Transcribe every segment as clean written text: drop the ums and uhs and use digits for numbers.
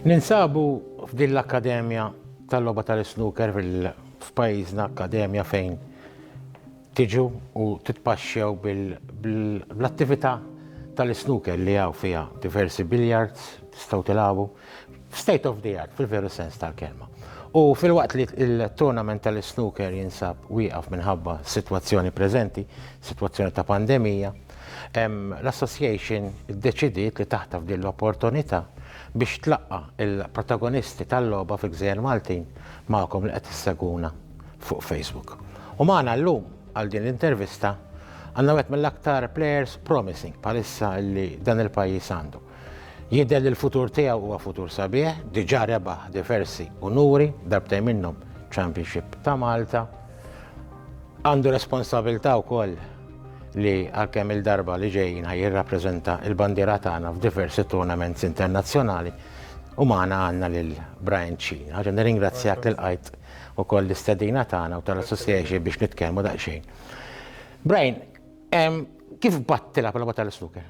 Ninsabu f'din l-Akkademja tal-logħba tal-snooker f'pajjiżna akkademja fejn tiġu u titpaxxew bl-attività tal-snooker li hawn fiha diversi billiards, tistgħu tilagħbu state of the art fil-veru sens tal-kelma. U fil-waqt li l-tournament tal-snooker jinsab wieqaf minħabba sitwazzjoni preżenti, sitwazzjoni ta' pandemija, l-Association iddeċidiet li taħtaf din l-opportunità biex tlaqqa il-protagonisti tal-logħba fi Gżejjer Maltin magħkom li qed isseguna fuq Facebook. U magħna llum għal din l-intervista għandna wieħed mill-aktar players promising bħalissa li dan il-pajjiż għandu. Jidher li l-futur tiegħu huwa futur sabiħ, diġà rebaħ diversi unuri, darbtejn minnhom Championship ta' Malta. Għandu responsabilità wkoll li għalkemm il-darba li ġejjin jirrappreżenta l-bandiera tagħna f'diversi tournaments internazzjonali u magħna għandna lil Brian Chin. Ħaġa nirringrazzjak lil qajt ukoll l-istedina tagħna u tal-Association biex nitkellmu daqsxejn. Brian, kif battilha bħal tal-snooker?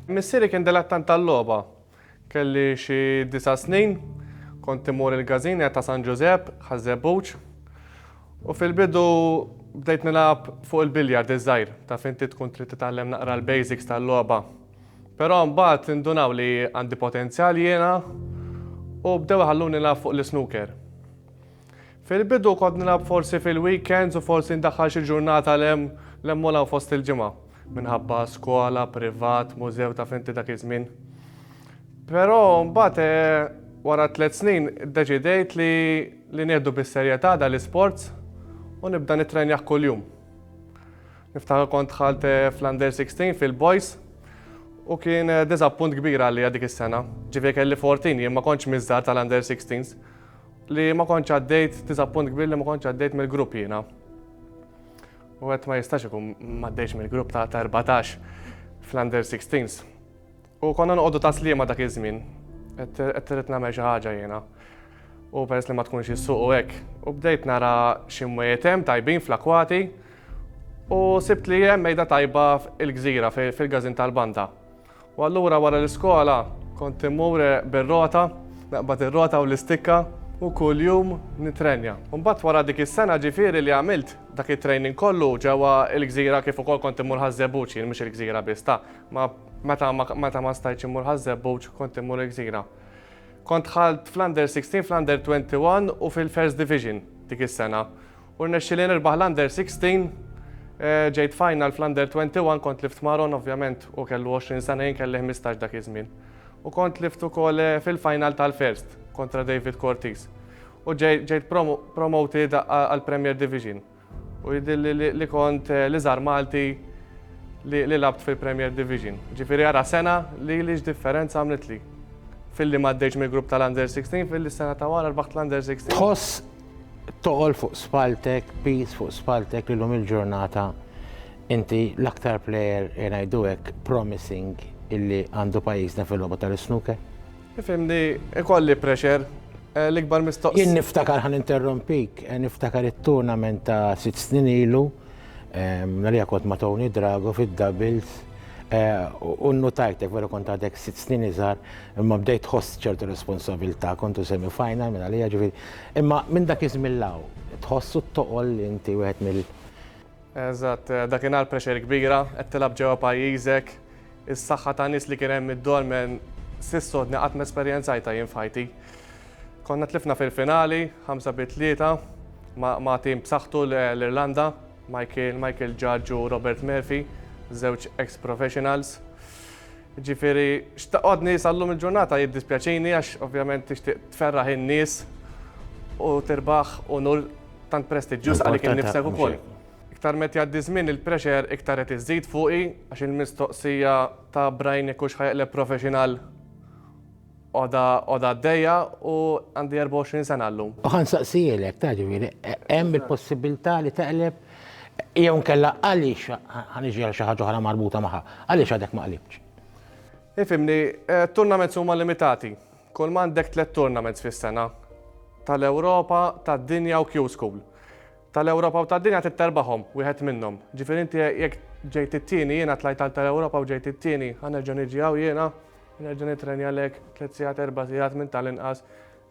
Missieri kien dilettant tal-logħba. Kelli xi 9 snin, kont imur il-Gażina ta' San Giuseppe, Ħażebbuċ, u fil-bidu bdejt nilgħab fuq il-biljard iż-żgħir ta' fejn tkun trid titgħallem naqra l-basics tal-logħba. Però mbagħad indunaw li għandi potenzjal jiena u bdew iħalluni nilgħab fuq l-snooker. Fil-bidu kont nilgħab forsi fil-weekends u forsi ndaħħal xi ġurnata l-emmola fost il-ġimgħa minħabba skola, privat, mużew ta' fejn dak iż-żmien. Però mbagħad wara 3 snin iddeċidejt li nieħdu bis-serjetà dal-isports u nibda nitrenjaħ kuljum. Niftakar kont dħalt fl-Under 16 fil-Boys u kien diżappunt kbir għalli dik is-sena. Ġifieri kelli 14 jien ma kontx miżżar tal-Under 16s li ma kontx għaddejt diżappunt kbir li ma kontx għaddejt mill-grupp jiena. U għed ma jistax ikun m'għaddejx mill-grupp ta' 14 fl-Under 16s. U konna noqogħdu taslima dak iż-żmien, qed trid nagħmel xi ħaġa jiena. U peress li ma tkunx is-suq u hekk. U bdejt nara xi mwiet hemm tajbin fl-akwati u sibt li hemm mejda tajba fil-Gżira fil-Gażin tal-Banda. U allura wara l-iskola kont immur bir-rota, naqbad ir-rota u l-istikka u kuljum nitrenja. U mbagħad wara dik is-sena ġifieri li għamilt dak it-training kollu ġewwa l-Gżira kif ukoll kont immur Ħażebbuċ, mhux il-Gżira biss ta' meta ma stajtx immur Ħażebbuċ kont immur il-Gżira. Kont dħalt fl-Under 16, fl-Under 21 u fil-First Division dik is-sena. U rnexxieli nirbaħ l-Under 16, ġejt final fl-Under 21 kont lift Maron ovvjament u kellu 20 sena jien kelli 15 dak iż-żmien. U kont lift ukoll fil-final tal-First kontra David Cortez. U ġejt promoted għal-Premier Division. U jidilli li kont l-iżgħar Malti li labt fil-Premier Division. Ġifieri ara sena li x'differenza għamlet li. Fil-li m'għaddejx mill-grupp tal-Under 16, fil-li sena ta' wara rbaħt l-Under 16. Tħoss toqgħol fuq spaltek, peace fuq spaltek li l-lum il-ġurnata inti l-aktar player ngħidu hekk promising illi għandu pajjiżna fil-logħba tal-snooker? Ifhimni, ikolli pressure, l-ikbar mistoqs. Jien niftakar ħan interrompik, niftakar it-tournament ta' 6 snin ilu, nalija kont ma' Tony Drago fid-doubles, u notajtek vera kont għadek 6 snin iżgħar, imma bdejt ħoss ċertu responsabilità, kontu semi-final minn għalija ġifieri. Imma minn dak iżmillaw, tħossu t-toqol inti wieħed mill. Eżatt, dakinhar pressure kbira, qed tilab ġewwa pajjiżek, is-saħħa ta' nies li kien hemm id-dolmen sissodni qatt mesperjenzajta jien f'ħajti. Konna tlifna fil-finali, 5-3 ma' tim b'saħħtu l-Irlanda, Michael Judge u Robert Murphy, żewġ ex-professionals. Ġifieri xtaqgħodni sallum il-ġurnata jiddispjaċini għax ovvjament tixtieq tferraħ in-nies u tirbaħ unur tant prestiġjuż għalik innifsek ukoll. Iktar meta jgħaddi żmien il-pressure iktar qed iżżid fuqi għax il-mistoqsija ta' Brian jekk hux ħajqleb professional oda għaddejja u għandi 24 sena llum. U ħansaqsijilek ta' ġifieri, hemm il-possibilità li taqleb jew nkella għaliex ħaniġi għal xi ħaġa oħra marbuta magħha, għaliex għadek ma qlibx? Ifhimni, tournaments huma limitati. Kull ma għandek 3 tournaments fis-sena tal-Ewropa, tad-dinja u Q-School. Tal-Ewropa u tad-dinja trid terbahom wieħed minnhom. Ġifieri inti jekk ġejt it-tieni jiena tlajt tal-Ewropa u ġejt it-tieni, ħanerġa' niġi hawn jiena nerġa' nitrenja lek 3 sigħat 4 sigħat minn tal-inqas,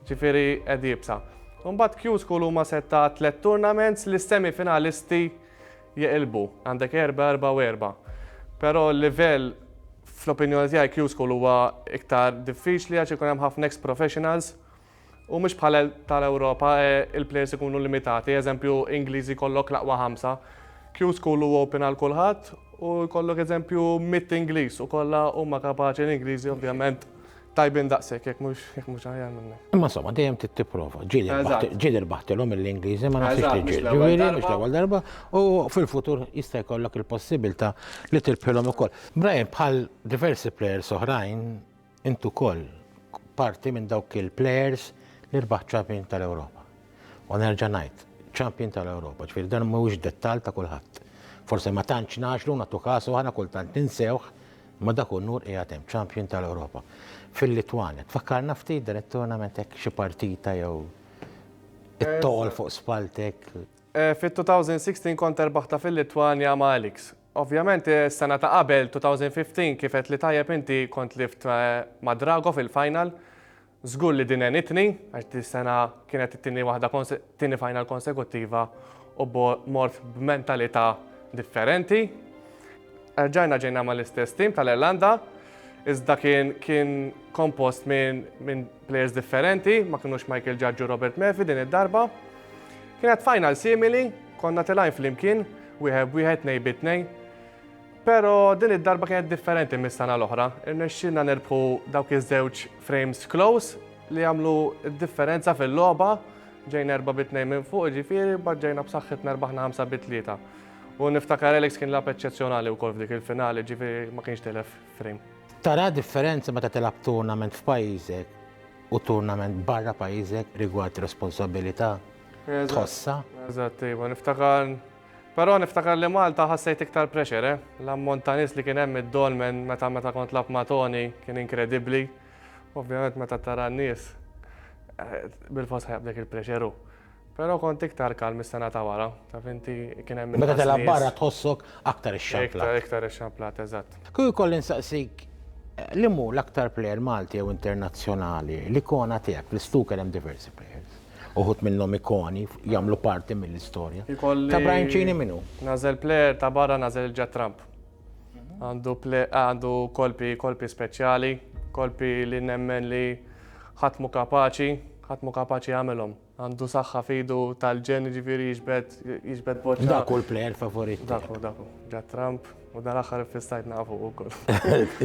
ġifieri qed jibsa. Mbagħad Q-School huma setta 3 tournaments li s-semifinalisti jeqilbu, għandek 4-4-4. Però l-livell fl-opinjoni tiegħi Q-School huwa iktar diffiċli għax ikun hemm ħafna ex-professionals u mhux bħala tal-Ewropa il-players ikunu limitati, eżempju Ingliżi kollok l-aqwa 5. Q-School huwa open għal kulħadd u jkollok eżempju 100 Ingliż u kollha huma kapaċi l-Ingliżi ovvjament tajbin daqshekk jekk mhux aħjar minnek. Imma insomma, dejjem tipprova. Ġieli rbaħtilhom mill-Ingliżi ma nafx li ġieli mhux l-ewwel darba u fil-futur jista' jkollok il-possibilità li tirbħilhom ukoll. Brian, bħal diversi players oħrajn, intu wkoll parti minn dawk il-players li rbaħ champion tal-Ewropa. U nerġa' ngħid, champion tal-Ewropa, ġifieri dan mhuwiex dettall ta' kulħadd. Forse ma tantx naġlu nagħtu kasu ħana kultant ninsewh ma dak nur qiegħed hemm champion tal-Ewropa. Fil-Litwanja, tfakkarna ftit dan it-tournament hekk xi partita jew it-tol fuq spaltek. Fit-2016 kont erbaħta fil-Litwanja ma' Alex. Ovvjament s-sena ta' qabel 2015 kifet li tajjeb inti kont lift ma' Drago fil-final. Żgur li din enitni, għax di sena kienet it-tieni waħda tieni final konsekuttiva u mort b'mentalità differenti. Ġejna mal-istess tim tal-Irlanda, iżda kien kompost minn players differenti, ma kienux Michael Judge u Robert Murphy din id-darba. Kienet final simili, konna telajn fl-imkien, wieħed nej bitnej, pero din id-darba kienet differenti mis-sena l-oħra. Irnexxilna nirbħu dawk iż-żewġ frames close li għamlu differenza fil-logħba, ġejna 4-2 minn fuq, ġifieri ġejna b'saħħitna 4-5-3. U niftakar Alex kien lab eċċezzjonali wkoll f'dik il-finali, ġifieri ma kienx telef frame. Tara differenza meta tilab tournament f'pajjiżek u tournament barra pajjiżek rigward responsabilità tħossa. Eżatt, iva, niftakar li Malta ħassejt iktar pressure, l-ammont ta' nies li kien hemm id-dolmen meta kont lab ma' Tony kien inkredibbli. Ovvjament meta tara n-nies bil-fos ħajabdek il-pressure. Però kont iktar kalm is-sena ta' wara, taf inti kien hemm. Meta tilab barra tħossok aktar ix-xamplat. Iktar ix-xamplat, eżatt. Kull kolli nsaqsik li mu l-aktar plejer Malti jew internazzjonali l-ikona tiegħek fl-snooker hemm diversi players. Uħut minnhom ikoni jagħmlu parti mill-istorja. Ta' Brian Cini minnu? Nażel plejer ta' barra nażel Jack Trump. Għandu kolpi speċjali, kolpi li nemmen li ħatmu kapaċi għamilhom. Għandu saħħa fidu tal-ġen ġifieri jiġbed boċċa. Dak u l-plejer favorit. Daku, Jack Trump u dal-aħħar fistajt nafu wkoll.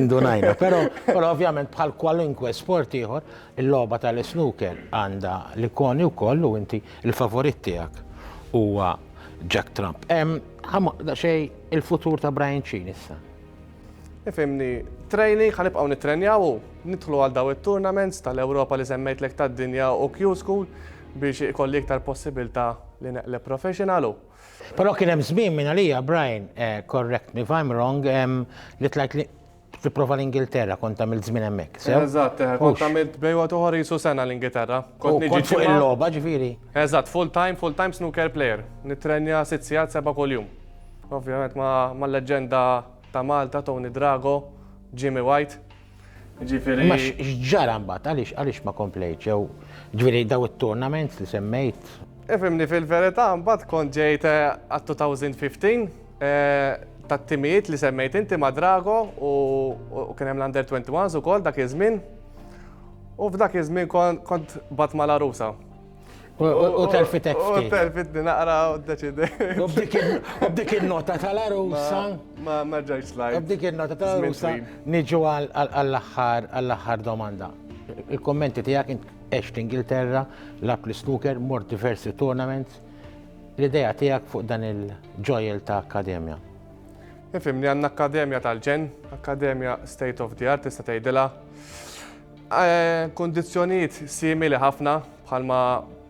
Indunajna, però ovvjament bħal kwalunkwe sport ieħor, il-logħba tal-snooker għandha l-ikoni wkoll u inti il-favorit tiegħek huwa Jack Trump. Xejn il-futur ta' Brian Cini issa. Ifimni, training ħanibqgħu nitrenjaw u nidħlu għal daw it-tournaments tal-Ewropa li semmejtlek tad-dinja u Q-School biex ikolli iktar possibilità li neqleb professionalu. Però kien hemm żmien minn għalija, Brian, correct me if I'm wrong, li tlajt li tipprova l-Ingilterra kont tagħmel żmien hemmhekk. Eżatt, kont għamilt bejwa toħor jisu sena l-Ingilterra. Kont fuq il-logħba ġifieri. Eżatt, full-time snooker player. Nitrenja 6 sigħat 7 kuljum. Ovvjament ma' leġenda ta' Malta, Tony Drago, Jimmy White. Ġifieri. Ma x'ġara mbagħad għaliex ma komplejtx jew ġifieri daw it-tournaments li semmejt. Ifimni fil-verità mbagħad kont ġejt għat-2015 tat-timijiet li semmejt inti ma' Drago u kien hemm l-Under 21s ukoll dak iż-żmien. U f'dak iż-żmien kont bat mal-Arusa. U telfitek ftit. U telfitni naqra u d-deċidej. U b'dik il-nota tal-Arusa. Ma ġejx slide. U b'dik il-nota tal-Arusa niġu għall-aħħar domanda. Il-kommenti tiegħek int għext Ingilterra, lab l-snooker, mort diversi tournaments. L-idea tiegħek fuq dan il-ġojel ta' akkademja. Ifimni għandna akkademja tal-ġen, akkademja state of the art, tista' tgħidilha. Kundizzjonijiet simili ħafna bħalma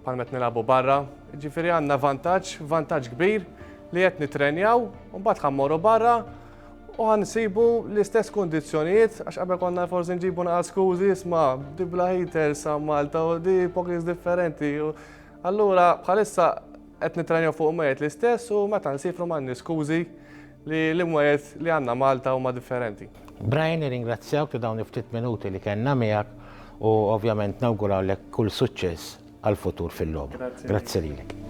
qed nilagħbu barra. Ġifieri għandna vantaġġ kbir li qed nitrenjaw u mbagħad ħammorru barra u ħansibu l-istess kundizzjonijiet għax qabel konna forsi nġibu naqal skużi isma' di bla heaters sa' Malta u di pokis differenti. Allura bħalissa qed nitrenjaw fuq mejet l-istess u meta nsifru m'għandni skużi li l-imwiet li għandna Malta huma differenti. Brian, ringrazzjawk ta' dawn ftit minuti li kellna miegħek u ovvjament nawgurawlek kull suċċess għal-futur fil-logħba. Grazzi lilek.